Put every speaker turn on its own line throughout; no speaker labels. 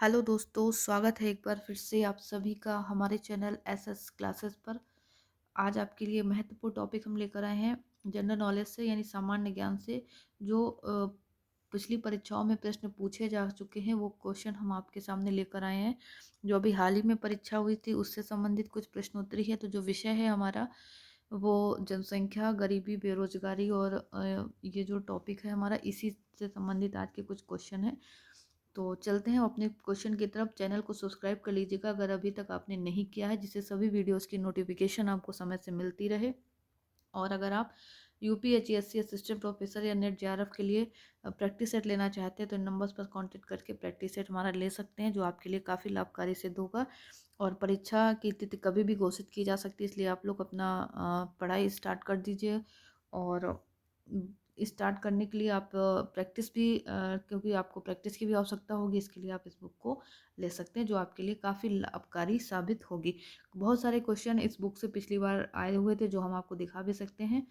Hello दोस्तों, स्वागत है एक बार फिर से आप सभी का हमारे चैनल एसएस क्लासेस पर। आज आपके लिए महत्वपूर्ण टॉपिक हम लेकर आए हैं जनरल नॉलेज से यानी सामान्य ज्ञान से। जो पिछली परीक्षाओं में प्रश्न पूछे जा चुके हैं वो क्वेश्चन हम आपके सामने लेकर आए हैं। जो अभी हाल ही में परीक्षा हुई थी उससे संबंधित कुछ प्रश्नोत्तरी है। तो जो विषय है हमारा वो जनसंख्या, गरीबी, बेरोजगारी और ये जो टॉपिक है हमारा इसी से संबंधित आज के कुछ क्वेश्चन हैं। तो चलते हैं अपने क्वेश्चन की तरफ। चैनल को सब्सक्राइब कर लीजिएगा अगर अभी तक आपने नहीं किया है, जिससे सभी वीडियोस की नोटिफिकेशन आपको समय से मिलती रहे। और अगर आप यूपीएचएससी असिस्टेंट प्रोफेसर या नेट जेआरएफ के लिए प्रैक्टिस सेट लेना चाहते हैं तो इन नंबर्स पर कांटेक्ट करके प्रैक्टिस सेट हमारा ले सकते हैं, जो आपके लिए काफ़ी लाभकारी सिद्ध होगा। और परीक्षा की तिथि कभी भी घोषित की जा सकती है, इसलिए आप लोग अपना पढ़ाई स्टार्ट कर दीजिए। और स्टार्ट करने के लिए आप प्रैक्टिस भी क्योंकि आपको प्रैक्टिस की भी आवश्यकता होगी, इसके लिए आप इस बुक को ले सकते हैं, जो आपके लिए काफ़ी लाभकारी साबित होगी। बहुत सारे क्वेश्चन इस बुक से पिछली बार आए हुए थे जो हम आपको दिखा भी सकते हैं,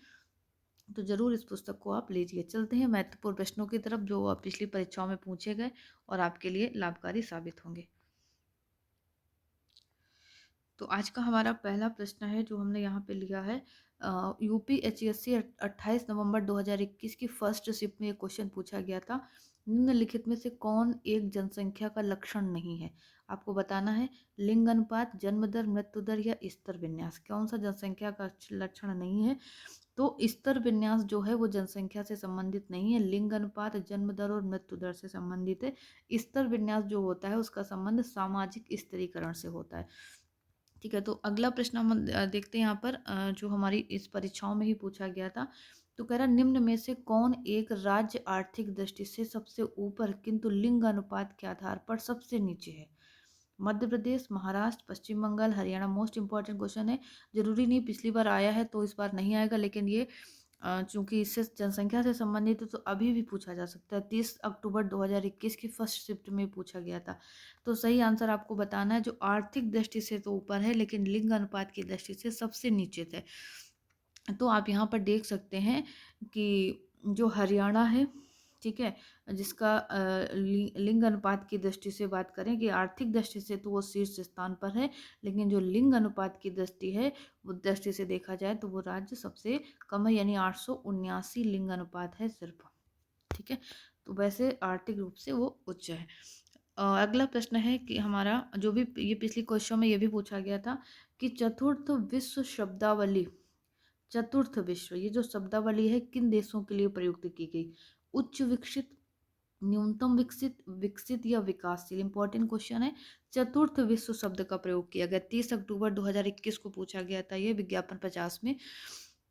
तो ज़रूर इस पुस्तक को आप लीजिए। चलते हैं महत्वपूर्ण प्रश्नों की तरफ जो पिछली परीक्षाओं में पूछे गए और आपके लिए लाभकारी साबित होंगे। तो आज का हमारा पहला प्रश्न है जो हमने यहाँ पे लिया है। यूपी एच एस सी 28 नवंबर 2021 की फर्स्ट शिफ्ट में ये क्वेश्चन पूछा गया था। निम्नलिखित में से कौन एक जनसंख्या का लक्षण नहीं है? आपको बताना है लिंग अनुपात, जन्म दर, मृत्यु दर या स्तर विन्यास। कौन सा जनसंख्या का लक्षण नहीं है? तो स्तर विन्यास जो है वो जनसंख्या से संबंधित नहीं है, लिंग अनुपात, जन्म दर और मृत्यु दर से संबंधित है। स्तर विन्यास जो होता है उसका संबंध सामाजिक स्थिरीकरण से होता है। ठीक है, तो अगला प्रश्न हम देखते हैं यहाँ पर जो हमारी इस परीक्षाओं में ही पूछा गया था। तो कह रहा निम्न में से कौन एक राज्य आर्थिक दृष्टि से सबसे ऊपर किंतु लिंग अनुपात के आधार पर सबसे नीचे है? Madhya Pradesh, Maharashtra, Paschim Bengal, Haryana. Most important question है, जरूरी नहीं पिछली बार आया है तो इस बार नहीं आएगा, लेकिन ये चूंकि इससे जनसंख्या से संबंधित है तो अभी भी पूछा जा सकता है। 30 अक्टूबर 2021 की फर्स्ट शिफ्ट में पूछा गया था। तो सही आंसर आपको बताना है जो आर्थिक दृष्टि से तो ऊपर है लेकिन लिंग अनुपात की दृष्टि से सबसे नीचे थे। तो आप यहाँ पर देख सकते हैं कि जो हरियाणा है, ठीक है, जिसका लिंग अनुपात की दृष्टि से बात करें कि आर्थिक दृष्टि से तो वो शीर्ष स्थान पर है, लेकिन जो लिंग अनुपात की दृष्टि है वो दृष्टि से देखा जाए तो वो राज्य सबसे कम है, यानी 879 लिंग अनुपात है सिर्फ। ठीक है, तो वैसे आर्थिक रूप से वो उच्च है। अगला प्रश्न है कि हमारा जो भी ये पिछली क्वेश्चन में ये भी पूछा गया था कि चतुर्थ विश्व शब्दावली, चतुर्थ विश्व ये जो शब्दावली है किन देशों के लिए प्रयुक्त की गई? उच्च विकसित, न्यूनतम विकसित, विकसित या विकासशील। इंपॉर्टेंट क्वेश्चन है। चतुर्थ विश्व शब्द का प्रयोग किया गया 30 अक्टूबर 2021 को पूछा गया था ये विज्ञापन 50 में।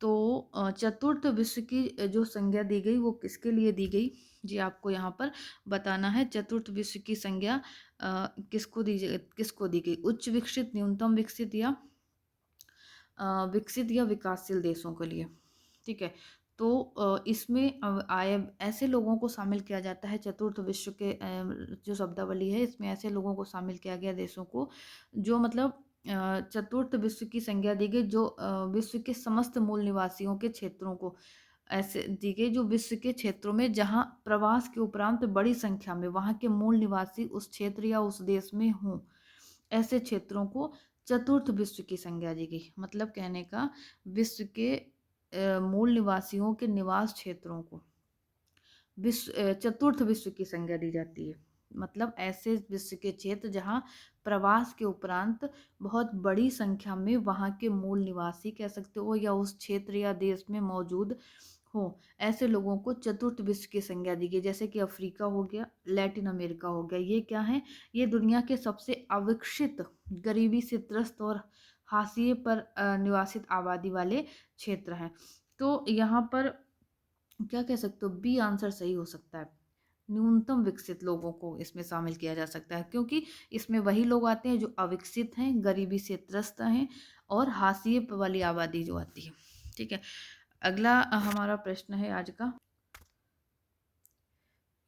तो चतुर्थ विश्व की जो संज्ञा दी गई वो किसके लिए दी गई जी, आपको यहाँ पर बताना है। चतुर्थ विश्व की संज्ञा किसको दी गई? उच्च विकसित, न्यूनतम विकसित या विकसित या विकासशील देशों के लिए। ठीक है, तो इसमें आए ऐसे लोगों को शामिल किया जाता है चतुर्थ विश्व के जो शब्दावली है इसमें ऐसे लोगों को शामिल किया गया देशों को जो मतलब चतुर्थ विश्व की संज्ञा दी गई जो विश्व के समस्त मूल निवासियों के क्षेत्रों को ऐसे दी गई जो विश्व के क्षेत्रों में जहाँ प्रवास के उपरांत बड़ी संख्या में वहाँ के मूल निवासी उस क्षेत्र या उस देश में हों, ऐसे क्षेत्रों को चतुर्थ विश्व की संज्ञा दी गई। मतलब कहने का विश्व के मूल निवासियों के निवास क्षेत्रों को चतुर्थ विश्व की संज्ञा दी जाती है। मतलब ऐसे विश्व के क्षेत्र जहाँ प्रवास के उपरांत बहुत बड़ी संख्या में वहाँ के मूल निवासी कह सकते हो या उस क्षेत्र या देश में मौजूद हो, ऐसे लोगों को चतुर्थ विश्व की संज्ञा दी गई। जैसे कि अफ्रीका हो गया, लैटिन अमेरिका हो गया, ये क्या है? ये दुनिया के सबसे अविकसित, गरीबी से त्रस्त और हाशिए पर निवासित आबादी वाले क्षेत्र हैं। तो यहाँ पर क्या कह सकते हो, बी आंसर सही हो सकता है। न्यूनतम विकसित लोगों को इसमें शामिल किया जा सकता है क्योंकि इसमें वही लोग आते हैं जो अविकसित हैं, गरीबी से त्रस्त हैं और हाशिए पर वाली आबादी जो आती है। ठीक है, अगला हमारा प्रश्न है आज का।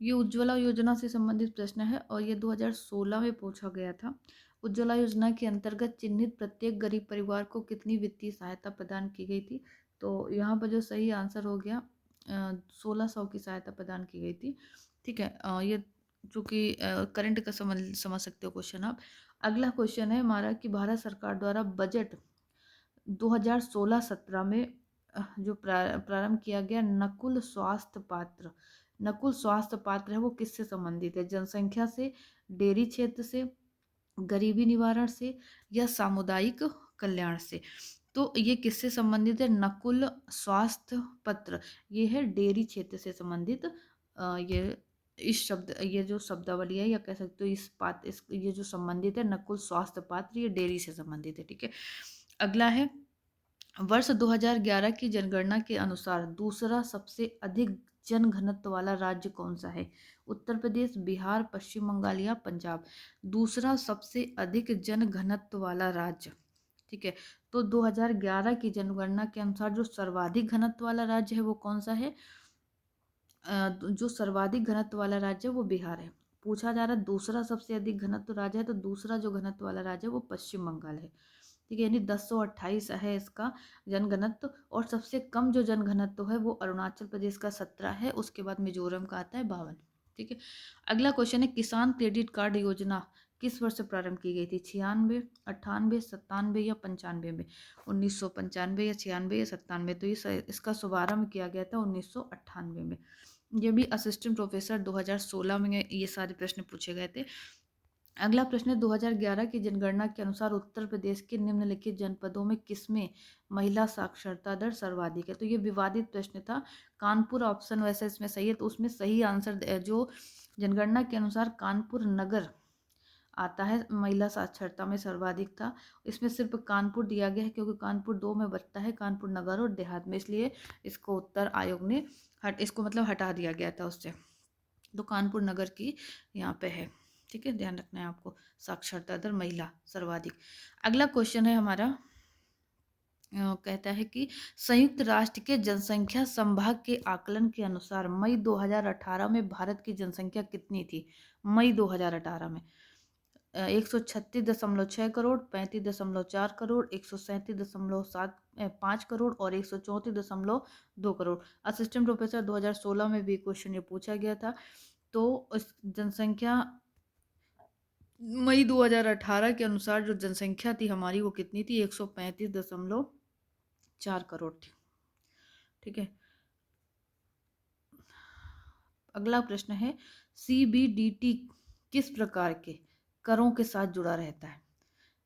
ये उज्ज्वला योजना से संबंधित प्रश्न है और ये 2016 में पूछा गया था। उज्ज्वला योजना के अंतर्गत चिन्हित प्रत्येक गरीब परिवार को कितनी वित्तीय सहायता प्रदान की गई थी? तो यहाँ पर जो सही आंसर हो गया 1600 की सहायता प्रदान की गई थी। ठीक है, ये जो कि करंट का समझ समझ सकते हो क्वेश्चन आप। अगला क्वेश्चन है हमारा कि भारत सरकार द्वारा बजट 2016-17 में जो प्रारंभ किया गया नकुल स्वास्थ्य पात्र, नकुल स्वास्थ्य पात्र है वो किससे संबंधित है? जनसंख्या से, डेयरी क्षेत्र से, गरीबी निवारण से या सामुदायिक कल्याण से? तो ये किससे संबंधित है? नकुल स्वास्थ्य पत्र, ये है डेयरी क्षेत्र से संबंधित। ये इस शब्द ये जो शब्दावली है या कह सकते हो इस ये जो संबंधित है नकुल स्वास्थ्य पात्र, ये डेयरी से संबंधित है। ठीक है, अगला है वर्ष 2011 की जनगणना के अनुसार दूसरा सबसे अधिक जनघनत्व वाला राज्य कौन सा है? उत्तर प्रदेश, बिहार, पश्चिम बंगाल या पंजाब? दूसरा सबसे अधिक जनघनत्व वाला राज्य, ठीक है, तो 2011 की जनगणना के अनुसार जो सर्वाधिक घनत्व वाला राज्य है वो कौन सा है? जो सर्वाधिक घनत्व वाला राज्य है वो बिहार है। पूछा जा रहा है दूसरा सबसे अधिक घनत्व राज्य है, तो दूसरा जो घनत्व वाला राज्य है वो पश्चिम बंगाल है। ठीक है, यानी 1028 है इसका जनघनत्व। और सबसे कम जो जनघनत्व है वो अरुणाचल प्रदेश का 17 है, उसके बाद मिजोरम का आता है 52। ठीक है, अगला क्वेश्चन है किसान क्रेडिट कार्ड योजना किस वर्ष प्रारंभ की गई थी? 96, 98, 97 या 95 में? 1995 या 96 या 97, तो इसका शुभारंभ किया गया था 1998 में। ये भी असिस्टेंट प्रोफेसर 2016 में ये सारे प्रश्न पूछे गए थे। अगला प्रश्न है 2011 की जनगणना के अनुसार उत्तर प्रदेश के निम्नलिखित जनपदों में किसमें महिला साक्षरता दर सर्वाधिक है? तो ये विवादित प्रश्न था। कानपुर ऑप्शन वैसे इसमें सही है, तो उसमें सही आंसर जो जनगणना के अनुसार कानपुर नगर आता है महिला साक्षरता में सर्वाधिक था। इसमें सिर्फ कानपुर दिया गया है क्योंकि कानपुर 2 में बचता है, कानपुर नगर और देहात में, इसलिए इसको उत्तर आयोग ने इसको मतलब हटा दिया गया था उससे। तो कानपुर नगर की यहाँ पे है। ठीक है, ध्यान रखना है आपको, साक्षरता दर महिला सर्वाधिक। अगला क्वेश्चन है हमारा, कहता है कि संयुक्त राष्ट्र के जनसंख्या संभाग के आकलन के अनुसार मई 2018 में भारत की जनसंख्या कितनी थी? मई 2018 में 136.6 करोड़, 35.4 करोड़, 137.5 करोड़ और 134.2 करोड़। असिस्टेंट प्रोफेसर 2016 में भी क्वेश्चन ये पूछा गया था। तो इस जनसंख्या मई 2018 के अनुसार जो जनसंख्या थी हमारी वो कितनी थी? 135.4 करोड़ थी। ठीक है, अगला प्रश्न है सीबीडीटी किस प्रकार के करों के साथ जुड़ा रहता है?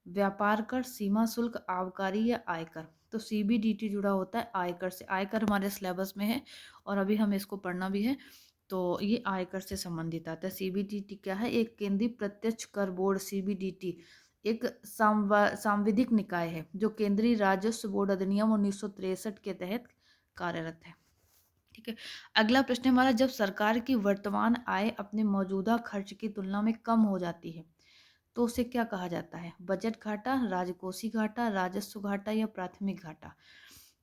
व्यापार कर, सीमा शुल्क, आबकारी या आयकर? तो सीबीडीटी जुड़ा होता है आयकर से। आयकर हमारे सिलेबस में है और अभी हमें इसको पढ़ना भी है, तो ये आयकर से संबंधित आता है। सीबीडीटी क्या है? एक केंद्रीय प्रत्यक्ष कर बोर्ड। सीबीडीटी एक सांविधिक निकाय है जो केंद्रीय राजस्व बोर्ड अधिनियम 1963 के तहत कार्यरत है। ठीक है, अगला प्रश्न है हमारा, जब सरकार की वर्तमान आय अपने मौजूदा खर्च की तुलना में कम हो जाती है तो उसे क्या कहा जाता है? बजट घाटा, राजकोषीय घाटा, राजस्व घाटा या प्राथमिक घाटा?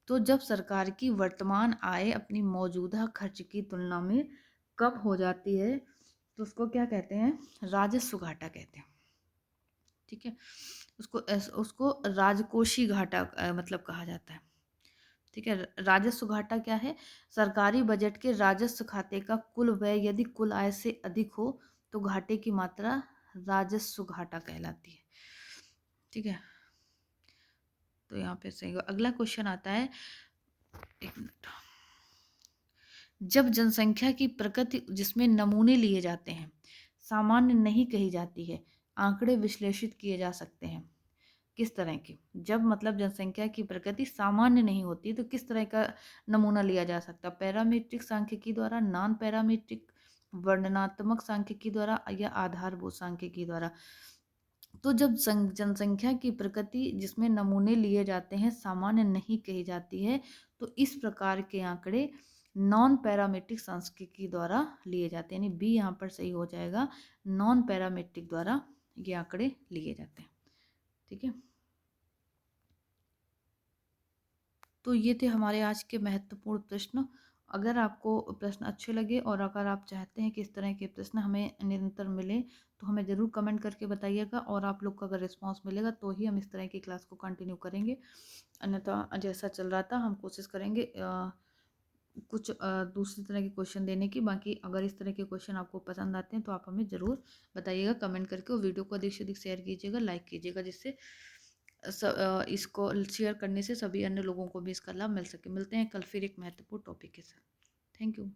तो जब सरकार की वर्तमान आय अपनी मौजूदा खर्च की तुलना में कम हो जाती है तो उसको क्या कहते हैं? राजस्व घाटा कहते हैं। ठीक है, उसको राजकोषीय घाटा मतलब कहा जाता है। ठीक है, राजस्व घाटा क्या है? सरकारी बजट के राजस्व खाते का कुल व्यय यदि कुल आय से अधिक हो तो घाटे की मात्रा राजस्व घाटा कहलाती है। ठीक है, तो यहाँ पे सही। अगला क्वेश्चन आता है, एक मिनट, जब जनसंख्या की प्रकृति जिसमें नमूने लिए जाते हैं सामान्य नहीं कही जाती है, आंकड़े विश्लेषित किए जा सकते हैं किस तरह के? जब मतलब जनसंख्या की प्रकृति सामान्य नहीं होती तो किस तरह का नमूना लिया जा सकता? पैरामीट्रिक सांख्यिकी द्वारा, नॉन पैरामीट्रिक, वर्णनात्मक सांख्यिकी द्वारा या आधारभूत सांख्यिकी द्वारा? तो जब जनसंख्या की प्रकृति जिसमें नमूने लिए जाते हैं सामान्य नहीं कही जाती है तो इस प्रकार के आंकड़े नॉन पैरामीट्रिक सांख्यिकी द्वारा लिए जाते हैं। यानी बी यहाँ पर सही हो जाएगा, नॉन पैरामीट्रिक द्वारा ये आंकड़े लिए जाते हैं। ठीक है, तो ये थे हमारे आज के महत्वपूर्ण प्रश्न। अगर आपको प्रश्न अच्छे लगे और अगर आप चाहते हैं कि इस तरह के प्रश्न हमें निरंतर मिले तो हमें ज़रूर कमेंट करके बताइएगा, और आप लोग का अगर रिस्पांस मिलेगा तो ही हम इस तरह की क्लास को कंटिन्यू करेंगे। अन्यथा जैसा चल रहा था हम कोशिश करेंगे कुछ दूसरी तरह के क्वेश्चन देने की। बाकी अगर इस तरह के क्वेश्चन आपको पसंद आते हैं तो आप हमें ज़रूर बताइएगा कमेंट करके, और वीडियो को अधिक से अधिक शेयर कीजिएगा, लाइक कीजिएगा, जिससे इसको शेयर करने से सभी अन्य लोगों को भी इसका लाभ मिल सके। मिलते हैं कल फिर एक महत्वपूर्ण टॉपिक के साथ। Thank you.